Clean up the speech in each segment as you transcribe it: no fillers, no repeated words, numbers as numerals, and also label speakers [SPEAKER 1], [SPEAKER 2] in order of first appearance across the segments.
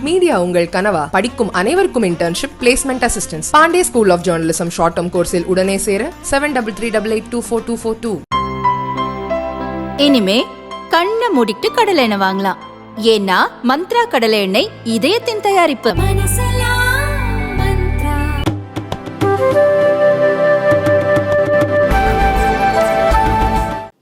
[SPEAKER 1] Media உங்கள் கனவா? படிக்கும் அனைவருக்கும் internship, placement assistance. Pandey school of journalism short term கோர்ஸில் உடனே சேர 7338824242.
[SPEAKER 2] இனிமே கண்ணை மூடிட்டு கடலை எண்ணெய் வாங்கலாம். ஏன்னா மந்த்ரா கடலை எண்ணெய் இதயத்தின் தயாரிப்பு.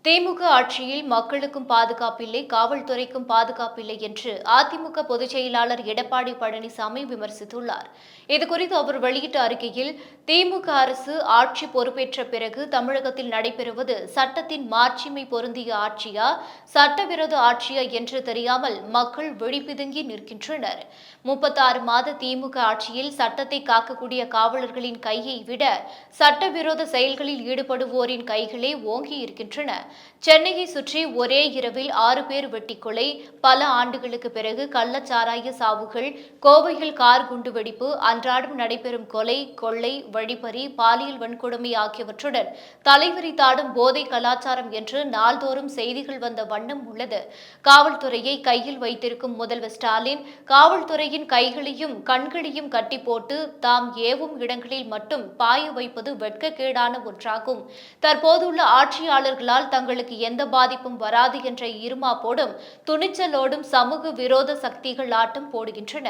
[SPEAKER 3] திமுக ஆட்சியில் மக்களுக்கும் பாதுகாப்பில்லை, காவல்துறைக்கும் பாதுகாப்பில்லை என்று அதிமுக பொதுச் செயலாளர் எடப்பாடி பழனிசாமி விமர்சித்துள்ளார். இதுகுறித்து அவர் வெளியிட்ட அறிக்கையில், திமுக அரசு ஆட்சி பொறுப்பேற்ற பிறகு தமிழகத்தில் நடைபெறுவது சட்டத்தின் மாட்சிமை பொருந்திய ஆட்சியா, சட்டவிரோத ஆட்சியா என்று தெரியாமல் மக்கள் விழிபிதுங்கி நிற்கின்றனர். 36 மாத திமுக ஆட்சியில் சட்டத்தை காக்கக்கூடிய காவலர்களின் கையை விட சட்டவிரோத செயல்களில் ஈடுபடுவோரின் கைகளே ஓங்கி இருக்கின்றன. சென்னையை சுற்றி ஒரே இரவில் 6 பேர் வெட்டி கொலை, பல ஆண்டுகளுக்கு பிறகு கள்ளச்சாராய சாவுகள், கோவையில் கார் குண்டுவெடிப்பு, அன்றாடம் நடைபெறும் கொலை, கொள்ளை, வழிப்பறி, பாலியல் வன்கொடுமை ஆகியவற்றுடன் தலைவிரித்தாடும் போதை கலாச்சாரம் என்று நாள்தோறும் செய்திகள் வந்த வண்ணம் உள்ளது. காவல்துறையை கையில் வைத்திருக்கும் முதல்வர் ஸ்டாலின் காவல்துறையின் கைகளையும் கண்களையும் கட்டி போட்டு தாம் ஏவும் இடங்களில் மட்டும் பாய வைப்பது வெட்கக்கேடான ஒன்றாகும். தற்போதுள்ள ஆட்சியாளர்களால் தங்களுக்கு எந்த பாதிப்பும் வராது என்ற இருமாப்போடும் துணிச்சலோடும் சமூக விரோத சக்திகள் ஆட்டம் போடுகின்றன.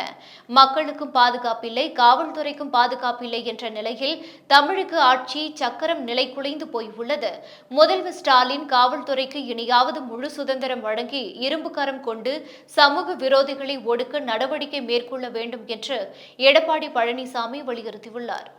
[SPEAKER 3] மக்களுக்கும் பாதுகாப்பில்லை, காவல்துறைக்கும் பாதுகாப்பில்லை என்ற நிலையில் தமிழக ஆட்சி சக்கரம் நிலை குலைந்து போயுள்ளது. முதல்வர் ஸ்டாலின் காவல்துறைக்கு இனியாவது முழு சுதந்திரம் வழங்கி இரும்பு கரம் கொண்டு சமூக விரோதிகளை ஒடுக்க நடவடிக்கை மேற்கொள்ள வேண்டும் என்று எடப்பாடி பழனிசாமி வலியுறுத்தியுள்ளார்.